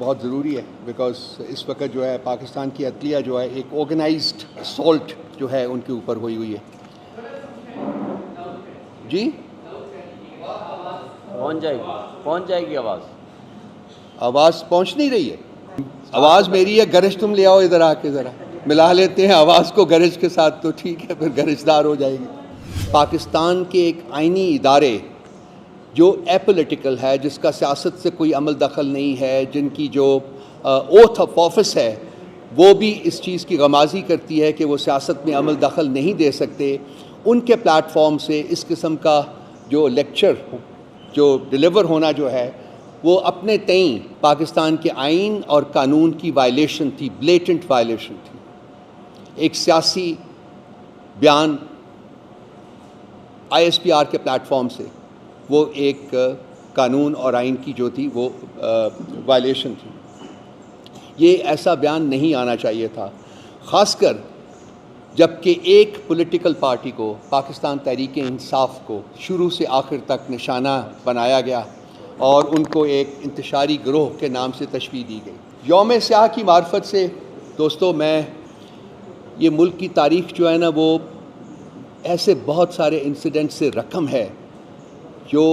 بہت ضروری ہے بیکاز اس وقت جو ہے پاکستان کی عدلیہ جو ہے ایک آرگنائزڈ اسالٹ جو ہے ان کے اوپر ہوئی ہے. جی پہنچ جائے گی آواز پہنچ نہیں رہی ہے. آواز میری ہے، گرج تم لے آؤ ادھر آ کے ذرا ملا لیتے ہیں آواز کو گرج کے ساتھ تو ٹھیک ہے، پھر گرجدار ہو جائے گی. پاکستان کے ایک آئینی ادارے جو اپولیٹیکل ہے، جس کا سیاست سے کوئی عمل دخل نہیں ہے، جن کی جو اوتھ آف آفس ہے وہ بھی اس چیز کی غمازی کرتی ہے کہ وہ سیاست میں عمل دخل نہیں دے سکتے، ان کے پلیٹ فارم سے اس قسم کا جو لیکچر جو ڈیلیور ہونا جو ہے وہ اپنے تئیں پاکستان کے آئین اور قانون کی وائلیشن تھی، بلیٹنٹ وائلیشن تھی. ایک سیاسی بیان آئی ایس پی آر کے پلیٹ فارم سے وہ ایک قانون اور آئین کی جو تھی وہ وائلیشن تھی. یہ ایسا بیان نہیں آنا چاہیے تھا، خاص کر جب کہ ایک پولیٹیکل پارٹی کو، پاکستان تحریک انصاف کو شروع سے آخر تک نشانہ بنایا گیا اور ان کو ایک انتشاری گروہ کے نام سے تشبیہ دی گئی. یوم سیاہ کی معرفت سے دوستو، میں یہ ملک کی تاریخ جو ہے نا وہ ایسے بہت سارے انسیڈنٹ سے رقم ہے جو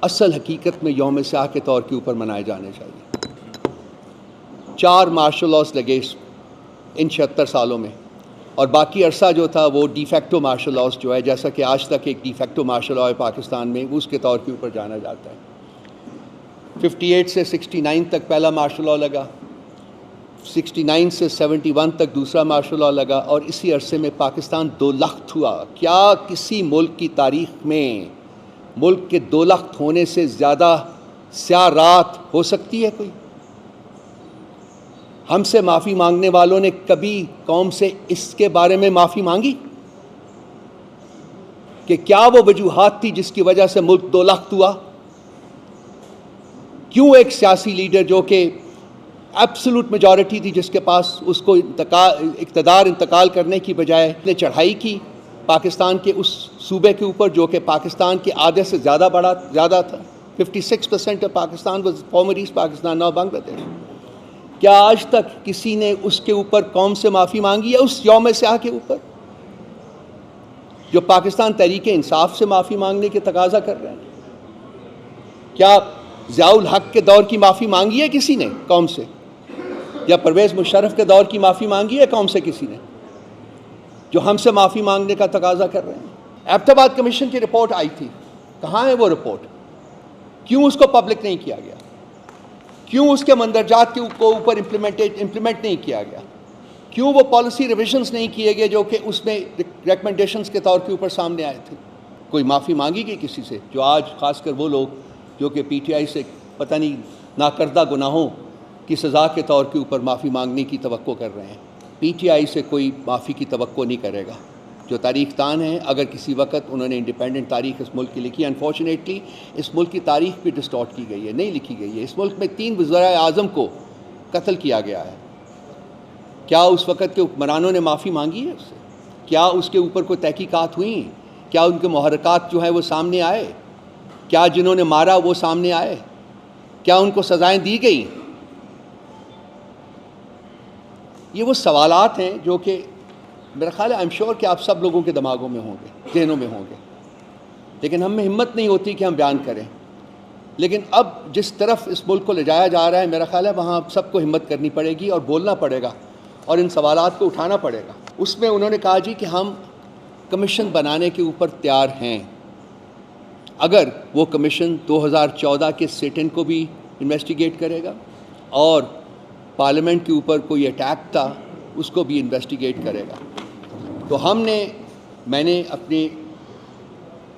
اصل حقیقت میں یوم سیاہ کے طور کے اوپر منائے جانے چاہیے. 4 مارشل لاز لگے ان 76 سالوں میں، اور باقی عرصہ جو تھا وہ ڈی فیکٹو مارشل لاز جو ہے، جیسا کہ آج تک ایک ڈی فیکٹو مارشل لاء ہے پاکستان میں، اس کے طور کے اوپر جانا جاتا ہے. 58 سے 69 تک پہلا مارشل لاء لگا، 69 سے 71 تک دوسرا مارشل لاء لگا، اور اسی عرصے میں پاکستان 2 لخت ہوا. کیا کسی ملک کی تاریخ میں ملک کے 2 لخت ہونے سے زیادہ سیاہ رات ہو سکتی ہے کوئی؟ ہم سے معافی مانگنے والوں نے کبھی قوم سے اس کے بارے میں معافی مانگی کہ کیا وہ وجوہات تھی جس کی وجہ سے ملک 2 لخت ہوا؟ کیوں ایک سیاسی لیڈر جو کہ ایبسولوٹ میجورٹی تھی جس کے پاس، اس کو اقتدار انتقال کرنے کی بجائے نے چڑھائی کی پاکستان کے اس صوبے کے اوپر جو کہ پاکستان کے آدھے سے زیادہ تھا. 56% of Pakistan was former East Pakistan, now Bangladesh. کیا آج تک کسی نے اس کے اوپر قوم سے معافی مانگی ہے، اس یوم سیاہ کے اوپر جو پاکستان تحریک انصاف سے معافی مانگنے کے تقاضا کر رہے ہیں؟ کیا ضیاء الحق کے دور کی معافی مانگی ہے کسی نے قوم سے؟ یا پرویز مشرف کے دور کی معافی مانگی ہے قوم سے کسی نے، جو ہم سے معافی مانگنے کا تقاضا کر رہے ہیں؟ ایبٹ آباد کمیشن کی رپورٹ آئی تھی، کہاں ہے وہ رپورٹ؟ کیوں اس کو پبلک نہیں کیا گیا؟ کیوں اس کے مندرجات کے اوپر امپلیمنٹ نہیں کیا گیا؟ کیوں وہ پالیسی ریویژنز نہیں کیے گئے جو کہ اس میں ریکمنڈیشنز کے طور کے اوپر سامنے آئے تھے؟ کوئی معافی مانگی گئی کسی سے؟ جو آج خاص کر وہ لوگ جو کہ پی ٹی آئی سے پتہ نہیں ناکردہ گناہوں کی سزا کے طور کے اوپر معافی مانگنے کی توقع کر رہے ہیں. پی ٹی آئی سے کوئی معافی کی توقع نہیں کرے گا. جو تاریخ دان ہیں، اگر کسی وقت انہوں نے انڈیپینڈنٹ تاریخ اس ملک کی لکھی، انفارچونیٹلی اس ملک کی تاریخ بھی ڈسٹارٹ کی گئی ہے، نہیں لکھی گئی ہے. اس ملک میں 3 وزرائے اعظم کو قتل کیا گیا ہے. کیا اس وقت کے حکمرانوں نے معافی مانگی ہے اس سے؟ کیا اس کے اوپر کوئی تحقیقات ہوئیں؟ کیا ان کے محرکات جو ہیں وہ سامنے آئے؟ کیا جنہوں نے مارا وہ سامنے آئے؟ کیا ان کو سزائیں دی گئیں؟ یہ وہ سوالات ہیں جو کہ میرا خیال ہے آئی ایم شیور کہ آپ سب لوگوں کے دماغوں میں ہوں گے، ذہنوں میں ہوں گے، لیکن ہم میں ہمت نہیں ہوتی کہ ہم بیان کریں. لیکن اب جس طرف اس ملک کو لے جایا جا رہا ہے، میرا خیال ہے وہاں سب کو ہمت کرنی پڑے گی اور بولنا پڑے گا اور ان سوالات کو اٹھانا پڑے گا. اس میں انہوں نے کہا جی کہ ہم کمیشن بنانے کے اوپر تیار ہیں اگر وہ کمیشن 2014 کے سیٹن کو بھی انویسٹیگیٹ کرے گا اور پارلیمنٹ کے اوپر کوئی اٹیک تھا اس کو بھی انویسٹیگیٹ کرے گا. تو میں نے اپنی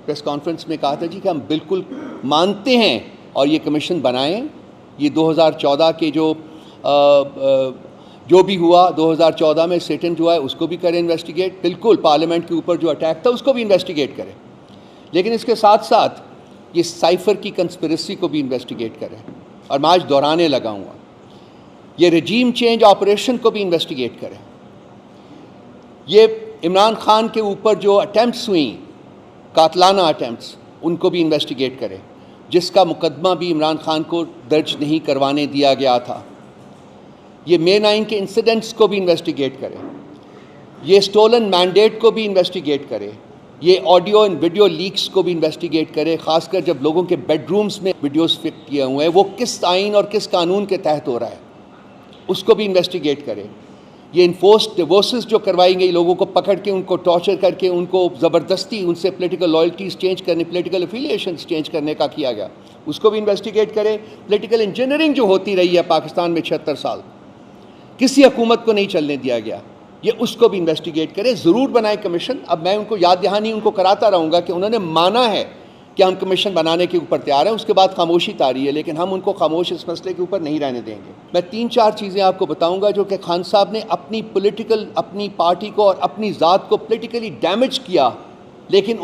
پریس کانفرنس میں کہا تھا جی کہ ہم بالکل مانتے ہیں اور یہ کمیشن بنائیں. یہ 2014 کے جو بھی ہوا 2014 میں سیٹن جو ہے اس کو بھی کریں انویسٹیگیٹ، بالکل پارلیمنٹ کے اوپر جو اٹیک تھا اس کو بھی انویسٹیگیٹ کریں، لیکن اس کے ساتھ ساتھ یہ سائفر کی کنسپریسی کو بھی انویسٹیگیٹ کریں. اور میں آج دہرانے لگا ہوں، یہ رجیم چینج آپریشن کو بھی انویسٹیگیٹ کریں. یہ عمران خان کے اوپر جو اٹیمپٹس ہوئیں، قاتلانہ اٹیمپٹس، ان کو بھی انویسٹیگیٹ کریں، جس کا مقدمہ بھی عمران خان کو درج نہیں کروانے دیا گیا تھا. یہ مے 9 کے انسیڈنٹس کو بھی انویسٹیگیٹ کرے, یہ اسٹولن مینڈیٹ کو بھی انویسٹیگیٹ کرے, یہ آڈیو اینڈ ویڈیو لیکس کو بھی انویسٹیگیٹ کرے, خاص کر جب لوگوں کے بیڈ رومز میں ویڈیوز فٹ کیے ہوئے ہیں وہ کس آئین اور کس قانون کے تحت ہو رہا ہے اس کو بھی انویسٹیگیٹ کرے. یہ انفورسڈ ڈیورسز جو کروائی گئی لوگوں کو پکڑ کے ان کو ٹارچر کر کے ان کو زبردستی ان سے پولیٹیکل لائلٹیز چینج کرنے, پولیٹیکل افیلیشنز چینج کرنے کا کیا گیا, اس کو بھی انویسٹیگیٹ کرے. پولیٹیکل انجینئرنگ جو ہوتی رہی ہے پاکستان میں 76 سال کسی حکومت کو نہیں چلنے دیا گیا, یہ اس کو بھی انویسٹیگیٹ کرے. ضرور بنائے کمیشن. اب میں ان کو یاد دہانی ان کو کراتا رہوں گا کہ انہوں نے مانا ہے کہ ہم کمیشن بنانے کے اوپر تیار ہیں, اس کے بعد خاموشی طاری ہے, لیکن ہم ان کو خاموش اس مسئلے کے اوپر نہیں رہنے دیں گے. میں 3-4 چیزیں آپ کو بتاؤں گا جو کہ خان صاحب نے اپنی پارٹی کو اور اپنی ذات کو پولیٹیکلی ڈیمیج کیا, لیکن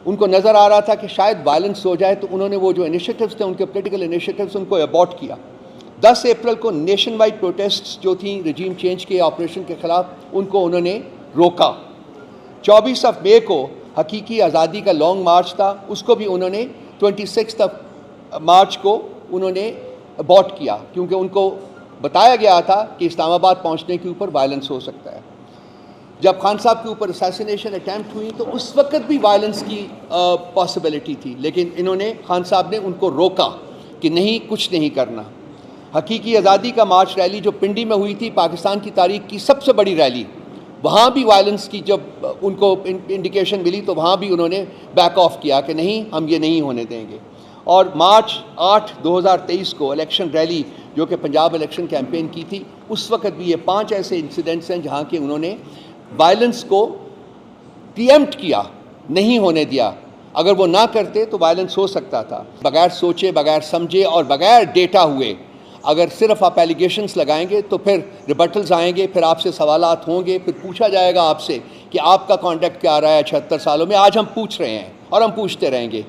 ان کو نظر آ رہا تھا کہ شاید وائلنس ہو جائے, تو انہوں نے وہ جو انیشیٹوز تھے ان کے پولیٹیکل انیشیٹوز ان کو ابورٹ کیا. 10 اپریل کو نیشن وائڈ پروٹیسٹس جو تھیں رجیم چینج کے آپریشن کے خلاف ان کو انہوں نے روکا. 24 مئی کو حقیقی آزادی کا لانگ مارچ تھا, اس کو بھی انہوں نے 26 مارچ کو انہوں نے ابورٹ کیا, کیونکہ ان کو بتایا گیا تھا کہ اسلام آباد پہنچنے کے اوپر وائلنس ہو سکتا ہے. جب خان صاحب کے اوپر اسیسینیشن اٹیمپٹ ہوئی تو اس وقت بھی وائلنس کی پاسبلٹی تھی, لیکن خان صاحب نے ان کو روکا کہ نہیں, کچھ نہیں کرنا. حقیقی آزادی کا مارچ ریلی جو پنڈی میں ہوئی تھی, پاکستان کی تاریخ کی سب سے بڑی ریلی, وہاں بھی وائلنس کی جب ان کو انڈیکیشن ملی تو وہاں بھی انہوں نے بیک آف کیا کہ نہیں, ہم یہ نہیں ہونے دیں گے. اور مارچ 8 2023 کو الیکشن ریلی جو کہ پنجاب الیکشن کیمپین کی تھی, اس وقت بھی یہ 5 ایسے انسیڈنٹس ہیں جہاں کہ انہوں نے وائلنس کو پری ایمپٹ کیا, نہیں ہونے دیا. اگر وہ نہ کرتے تو وائلنس ہو سکتا تھا. بغیر سوچے, بغیر سمجھے اور بغیر ڈیٹا ہوئے اگر صرف آپ ایلیگیشنز لگائیں گے تو پھر ریبٹلز آئیں گے, پھر آپ سے سوالات ہوں گے, پھر پوچھا جائے گا آپ سے کہ آپ کا کانٹیکٹ کیا رہا ہے 76 سالوں میں. آج ہم پوچھ رہے ہیں اور ہم پوچھتے رہیں گے.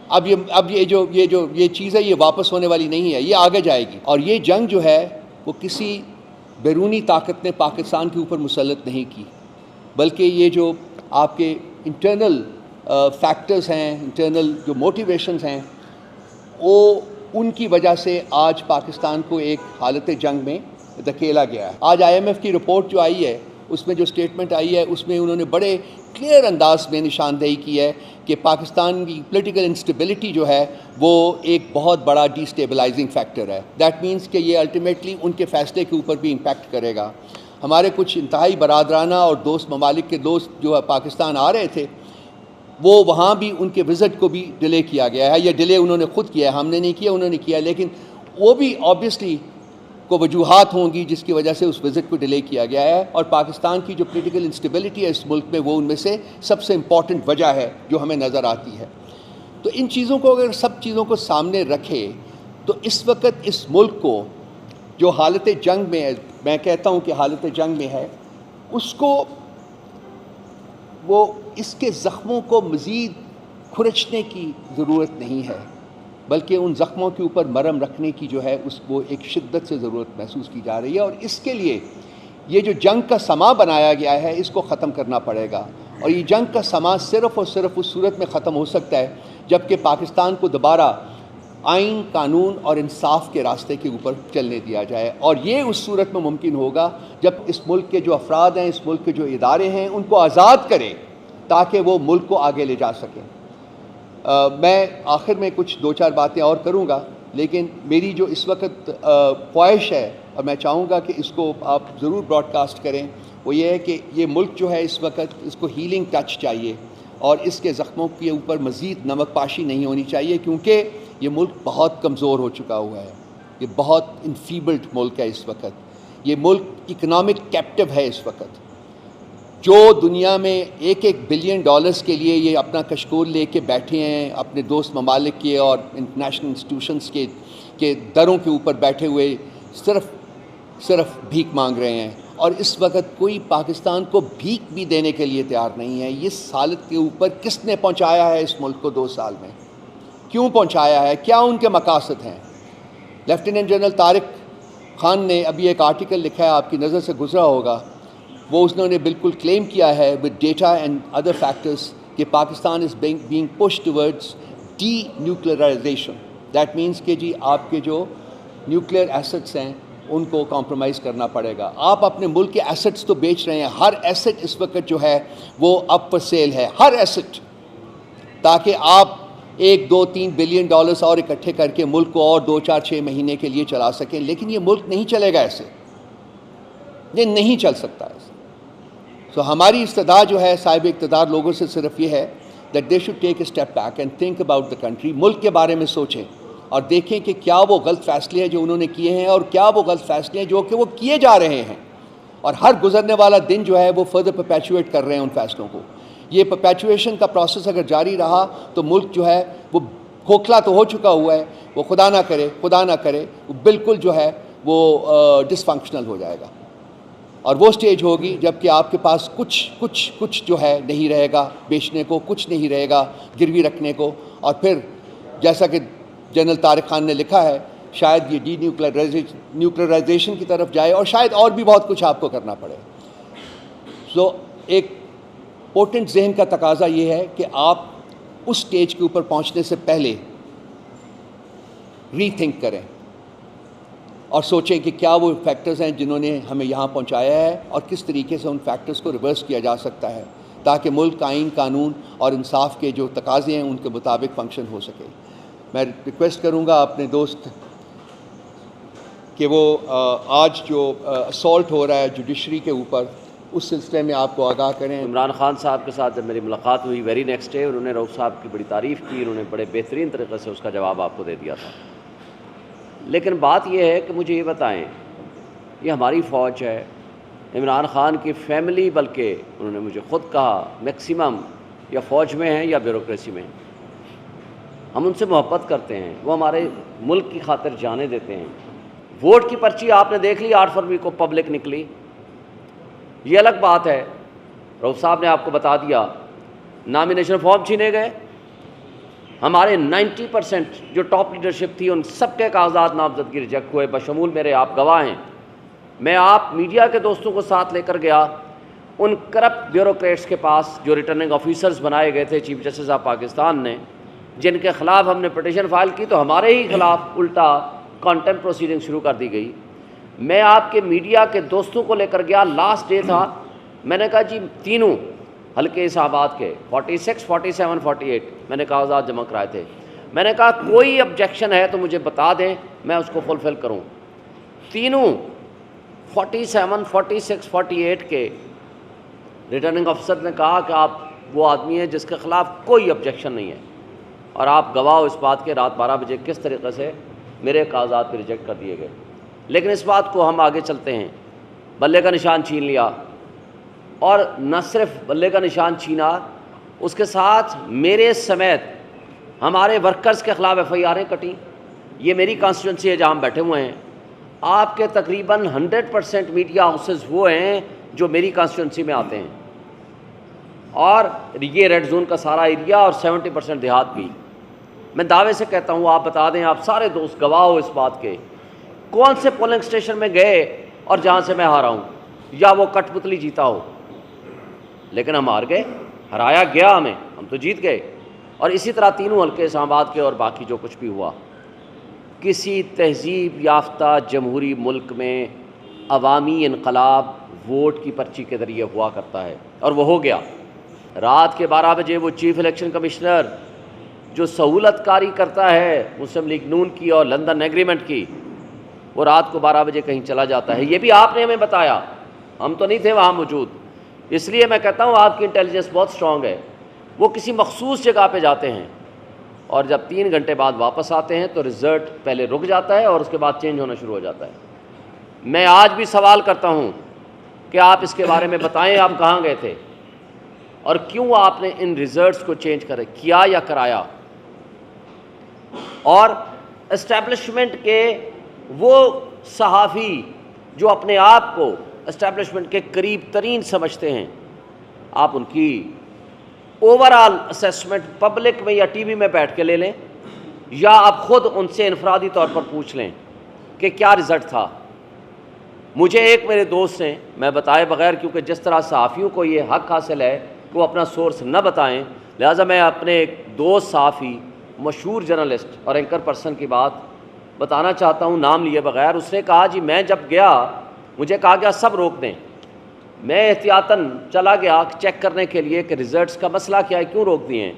اب یہ چیز ہے یہ واپس ہونے والی نہیں ہے, یہ آگے جائے گی. اور یہ جنگ جو ہے وہ کسی بیرونی طاقت نے پاکستان کے اوپر مسلط نہیں کی, بلکہ یہ جو آپ کے انٹرنل فیکٹرز ہیں, انٹرنل جو موٹیویشنز ہیں, وہ ان کی وجہ سے آج پاکستان کو ایک حالت جنگ میں دھکیلا گیا ہے. آج IMF کی رپورٹ جو آئی ہے, اس میں جو سٹیٹمنٹ آئی ہے, اس میں انہوں نے بڑے کلیئر انداز میں نشاندہی کی ہے کہ پاکستان کی پولیٹیکل انسٹیبلٹی جو ہے وہ ایک بہت بڑا ڈی اسٹیبلائزنگ فیکٹر ہے. دیٹ مینس کہ یہ الٹیمیٹلی ان کے فیصلے کے اوپر بھی امپیکٹ کرے گا. ہمارے کچھ انتہائی برادرانہ اور دوست ممالک کے دوست جو پاکستان آ رہے تھے, وہ وہاں بھی ان کے وزٹ کو بھی ڈیلے کیا گیا ہے. یہ ڈیلے انہوں نے خود کیا ہے, ہم نے نہیں کیا, انہوں نے کیا, لیکن وہ بھی آبویسلی کو وجوہات ہوں گی جس کی وجہ سے اس وزٹ کو ڈیلے کیا گیا ہے. اور پاکستان کی جو پولیٹیکل انسٹیبلٹی ہے اس ملک میں, وہ ان میں سے سب سے امپورٹنٹ وجہ ہے جو ہمیں نظر آتی ہے. تو ان چیزوں کو اگر سب چیزوں کو سامنے رکھے تو اس وقت اس ملک کو جو حالت جنگ میں ہے, میں کہتا ہوں کہ حالت جنگ میں ہے, اس کو وہ اس کے زخموں کو مزید کھرچنے کی ضرورت نہیں ہے, بلکہ ان زخموں کے اوپر مرہم رکھنے کی جو ہے وہ ایک شدت سے ضرورت محسوس کی جا رہی ہے. اور اس کے لیے یہ جو جنگ کا سما بنایا گیا ہے اس کو ختم کرنا پڑے گا. اور یہ جنگ کا سما صرف اور صرف اس صورت میں ختم ہو سکتا ہے جب کہ پاکستان کو دوبارہ آئین, قانون اور انصاف کے راستے کے اوپر چلنے دیا جائے. اور یہ اس صورت میں ممکن ہوگا جب اس ملک کے جو افراد ہیں, اس ملک کے جو ادارے ہیں, ان کو آزاد کرے تاکہ وہ ملک کو آگے لے جا سکیں. میں آخر میں کچھ 2-4 باتیں اور کروں گا, لیکن میری جو اس وقت خواہش ہے اور میں چاہوں گا کہ اس کو آپ ضرور براڈ کاسٹ کریں, وہ یہ ہے کہ یہ ملک جو ہے اس وقت اس کو ہیلنگ ٹچ چاہیے اور اس کے زخموں کے اوپر مزید نمک پاشی نہیں ہونی چاہیے, کیونکہ یہ ملک بہت کمزور ہو چکا ہوا ہے. یہ بہت انفیبلڈ ملک ہے اس وقت. یہ ملک اکنامک کیپٹو ہے اس وقت. جو دنیا میں $1 بلین کے لیے یہ اپنا کشکول لے کے بیٹھے ہیں, اپنے دوست ممالک کے اور انٹرنیشنل انسٹیٹیوشنز کے دروں کے اوپر بیٹھے ہوئے صرف بھیک مانگ رہے ہیں, اور اس وقت کوئی پاکستان کو بھیک بھی دینے کے لیے تیار نہیں ہے. یہ حالت کے اوپر کس نے پہنچایا ہے اس ملک کو 2 سال میں؟ کیوں پہنچایا ہے؟ کیا ان کے مقاصد ہیں؟ لیفٹیننٹ جنرل طارق خان نے ابھی ایک آرٹیکل لکھا ہے, آپ کی نظر سے گزرا ہوگا. وہ انہوں نے بالکل کلیم کیا ہے with data and other factors کہ Pakistan is being push towards denuclearization. That means کہ جی آپ کے جو نیوکلیئر ایسٹس ہیں ان کو کمپرومائز کرنا پڑے گا. آپ اپنے ملک کے ایسٹس تو بیچ رہے ہیں. ہر ایسٹ اس وقت جو ہے وہ اپ فار سیل ہے, ہر ایسٹ, تاکہ آپ 1 2 3 بلین ڈالرز اور اکٹھے کر کے ملک کو اور 2 4 6 مہینے کے لیے چلا سکیں. لیکن یہ ملک نہیں چلے گا ایسے, یہ نہیں چل سکتا ایسے. سو ہماری استدعا جو ہے صاحب اقتدار لوگوں سے صرف یہ ہے that they should take a step back and think about the country. ملک کے بارے میں سوچیں اور دیکھیں کہ کیا وہ غلط فیصلے ہیں جو انہوں نے کیے ہیں اور کیا وہ غلط فیصلے ہیں جو کہ وہ کیے جا رہے ہیں, اور ہر گزرنے والا دن جو ہے وہ فردر پرپیچویٹ کر رہے ہیں ان فیصلوں کو. یہ پرپیچویشن کا پروسیس اگر جاری رہا تو ملک جو ہے وہ کھوکھلا تو ہو چکا ہوا ہے, وہ خدا نہ کرے وہ بالکل جو ہے وہ ڈس فنکشنل ہو جائے گا. اور وہ سٹیج ہوگی جب کہ آپ کے پاس کچھ جو ہے نہیں رہے گا بیچنے کو, کچھ نہیں رہے گا گروی رکھنے کو. اور پھر جیسا کہ جنرل طارق خان نے لکھا ہے, شاید یہ ڈی نیوکلرائزیشن کی طرف جائے اور شاید اور بھی بہت کچھ آپ کو کرنا پڑے. سو ایک پوٹنٹ ذہن کا تقاضا یہ ہے کہ آپ اس سٹیج کے اوپر پہنچنے سے پہلے ری تھنک کریں اور سوچیں کہ کیا وہ فیکٹرز ہیں جنہوں نے ہمیں یہاں پہنچایا ہے اور کس طریقے سے ان فیکٹرز کو ریورس کیا جا سکتا ہے تاکہ ملک آئین قانون اور انصاف کے جو تقاضے ہیں ان کے مطابق فنکشن ہو سکے. میں ریکویسٹ کروں گا اپنے دوست کہ وہ آج جو اسالٹ ہو رہا ہے جوڈیشری کے اوپر, اس سلسلے میں آپ کو آگاہ کریں. عمران خان صاحب کے ساتھ جب میری ملاقات ہوئی ویری نیکسٹ ڈے, انہوں نے رؤف صاحب کی بڑی تعریف کی, انہوں نے بڑے بہترین طریقے سے اس کا جواب آپ کو دے دیا تھا. لیکن بات یہ ہے کہ مجھے یہ بتائیں, یہ ہماری فوج ہے, عمران خان کی فیملی, بلکہ انہوں نے مجھے خود کہا میکسیمم یا فوج میں ہیں یا بیوروکریسی میں ہیں. ہم ان سے محبت کرتے ہیں, وہ ہمارے ملک کی خاطر جانے دیتے ہیں. ووٹ کی پرچی آپ نے دیکھ لی 8 فروری کو پبلک نکلی, یہ الگ بات ہے. رؤف صاحب نے آپ کو بتا دیا نامینیشن فارم چھینے گئے, ہمارے 90% جو ٹاپ لیڈرشپ تھی ان سب کے کاغذات نامزدگی ریجیکٹ ہوئے, بشمول میرے, آپ گواہ ہیں. میں آپ میڈیا کے دوستوں کو ساتھ لے کر گیا ان کرپٹ بیوروکریٹس کے پاس جو ریٹرننگ آفیسرز بنائے گئے تھے چیف جسٹس آف پاکستان نے, جن کے خلاف ہم نے پٹیشن فائل کی تو ہمارے ہی خلاف الٹا کانٹمپٹ پروسیڈنگ شروع کر دی گئی. میں آپ کے میڈیا کے دوستوں کو لے کر گیا, لاسٹ ڈے تھا, میں نے کہا جی تینوں حلقے اسلام کے 46 47 48 میں نے کاغذات جمع کرائے تھے. میں نے کہا کوئی آبجیکشن ہے تو مجھے بتا دیں, میں اس کو فلفل کروں. تینوں 47 46 48 کے ریٹرننگ آفیسر نے کہا کہ آپ وہ آدمی ہیں جس کے خلاف کوئی آبجیکشن نہیں ہے, اور آپ گواہ اس بات کے رات 12 بجے کس طریقے سے میرے کاغذات پہ ریجیکٹ کر دیے گئے. لیکن اس بات کو ہم آگے چلتے ہیں, بلے کا نشان چھین لیا, اور نہ صرف بلے کا نشان چھینا, اس کے ساتھ میرے سمیت ہمارے ورکرز کے خلاف FIRیں کٹیں. یہ میری کانسٹیٹوئنسی ہے جہاں ہم بیٹھے ہوئے ہیں. آپ کے تقریباً 100% میڈیا ہاؤسز وہ ہیں جو میری کانسٹیٹوئنسی میں آتے ہیں, اور یہ ریڈ زون کا سارا ایریا اور 70% دیہات بھی. میں دعوے سے کہتا ہوں, آپ بتا دیں, آپ سارے دوست گواہ ہو اس بات کے, کون سے پولنگ اسٹیشن میں گئے اور جہاں سے میں ہارا ہوں, یا وہ کٹ پتلی جیتا ہو. لیکن ہم ہار گئے, ہرایا گیا ہمیں, ہم تو جیت گئے. اور اسی طرح تینوں حلقے اسلام آباد کے اور باقی جو کچھ بھی ہوا. کسی تہذیب یافتہ جمہوری ملک میں عوامی انقلاب ووٹ کی پرچی کے ذریعے ہوا کرتا ہے, اور وہ ہو گیا. رات کے 12 بجے وہ چیف الیکشن کمشنر جو سہولت کاری کرتا ہے مسلم لیگ نون کی اور لندن ایگریمنٹ کی, وہ رات کو 12 بجے کہیں چلا جاتا ہے. یہ بھی آپ نے ہمیں بتایا, ہم تو نہیں تھے وہاں موجود. اس لیے میں کہتا ہوں آپ کی انٹیلیجنس بہت اسٹرانگ ہے. وہ کسی مخصوص جگہ پہ جاتے ہیں اور جب 3 گھنٹے بعد واپس آتے ہیں تو رزلٹ پہلے رک جاتا ہے اور اس کے بعد چینج ہونا شروع ہو جاتا ہے. میں آج بھی سوال کرتا ہوں کہ آپ اس کے بارے میں بتائیں, آپ کہاں گئے تھے اور کیوں آپ نے ان ریزلٹس کو چینج کیا یا کرایا. اور اسٹیبلشمنٹ کے وہ صحافی جو اپنے آپ کو اسٹیبلشمنٹ کے قریب ترین سمجھتے ہیں, آپ ان کی اوور آل اسیسمنٹ پبلک میں یا ٹی وی میں بیٹھ کے لے لیں, یا آپ خود ان سے انفرادی طور پر پوچھ لیں کہ کیا رزلٹ تھا. مجھے ایک میرے دوست نے, میں بتائے بغیر, کیونکہ جس طرح صحافیوں کو یہ حق حاصل ہے کہ وہ اپنا سورس نہ بتائیں, لہٰذا میں اپنے ایک دوست صحافی مشہور جرنلسٹ اور اینکر پرسن کی بات بتانا چاہتا ہوں نام لیے بغیر. اس نے کہا جی میں جب گیا مجھے کہا گیا سب روک دیں. میں احتیاطاً چلا گیا چیک کرنے کے لیے کہ ریزلٹس کا مسئلہ کیا ہے, کیوں روک دیے ہیں.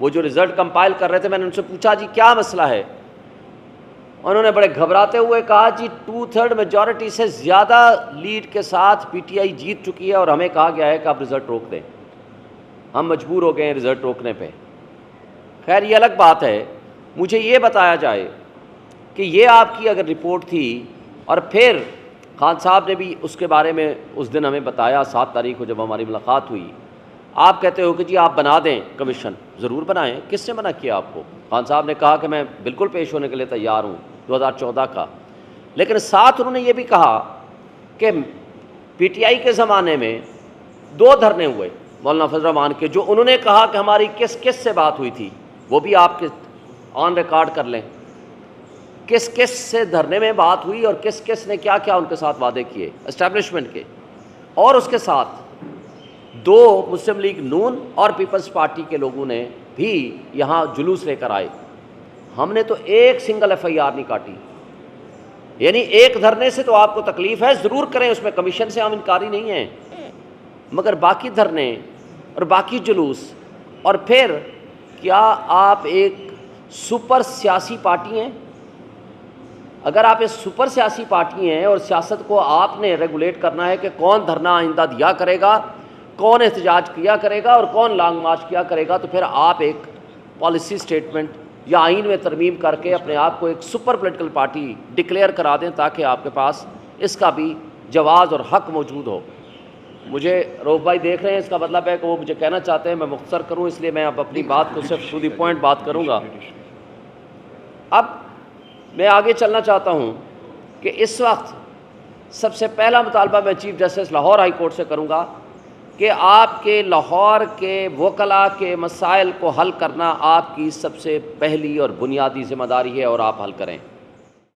وہ جو رزلٹ کمپائل کر رہے تھے میں نے ان سے پوچھا جی کیا مسئلہ ہے. انہوں نے بڑے گھبراتے ہوئے کہا جی 2/3 میجورٹی سے زیادہ لیڈ کے ساتھ پی ٹی آئی جیت چکی ہے اور ہمیں کہا گیا ہے کہ آپ رزلٹ روک دیں. ہم مجبور ہو گئے ہیں رزلٹ روکنے پہ. خیر یہ الگ بات ہے. مجھے یہ بتایا جائے کہ یہ آپ کی اگر رپورٹ تھی, اور پھر خان صاحب نے بھی اس کے بارے میں اس دن ہمیں بتایا 7 تاریخ کو جب ہماری ملاقات ہوئی, آپ کہتے ہو کہ جی آپ بنا دیں کمیشن. ضرور بنائیں. کس نے منع کیا آپ کو؟ خان صاحب نے کہا کہ میں بالکل پیش ہونے کے لیے تیار ہوں 2014 کا. لیکن ساتھ انہوں نے یہ بھی کہا کہ پی ٹی آئی کے زمانے میں 2 دھرنے ہوئے مولانا فضل الرحمان کے, جو انہوں نے کہا کہ ہماری کس کس سے بات ہوئی تھی, وہ بھی آپ کے آن ریکارڈ کر لیں. کس کس سے دھرنے میں بات ہوئی اور کس کس نے کیا کیا ان کے ساتھ وعدے کیے اسٹیبلشمنٹ کے. اور اس کے ساتھ 2 مسلم لیگ نون اور پیپلز پارٹی کے لوگوں نے بھی یہاں جلوس لے کر آئے. ہم نے تو ایک سنگل ایف آئی آر نہیں کاٹی. یعنی ایک دھرنے سے تو آپ کو تکلیف ہے, ضرور کریں, اس میں کمیشن سے ہم انکاری نہیں ہیں, مگر باقی دھرنے اور باقی جلوس. اور پھر کیا آپ ایک سپر سیاسی پارٹی ہیں؟ اگر آپ ایک سپر سیاسی پارٹی ہیں اور سیاست کو آپ نے ریگولیٹ کرنا ہے کہ کون دھرنا آئندہ دیا کرے گا, کون احتجاج کیا کرے گا اور کون لانگ مارچ کیا کرے گا, تو پھر آپ ایک پالیسی سٹیٹمنٹ یا آئین میں ترمیم کر کے اپنے آپ کو ایک سپر پولیٹیکل پارٹی ڈکلیئر کرا دیں تاکہ آپ کے پاس اس کا بھی جواز اور حق موجود ہو. مجھے روف بھائی دیکھ رہے ہیں, اس کا مطلب ہے کہ وہ مجھے کہنا چاہتے ہیں میں مختصر کروں, اس لیے میں اب اپنی بات کو صرف ٹو دی پوائنٹ بات کروں گا. اب میں آگے چلنا چاہتا ہوں کہ اس وقت سب سے پہلا مطالبہ میں chief justice Lahore high court سے کروں گا کہ آپ کے لاہور کے وکلاء کے مسائل کو حل کرنا آپ کی سب سے پہلی اور بنیادی ذمہ داری ہے, اور آپ حل کریں.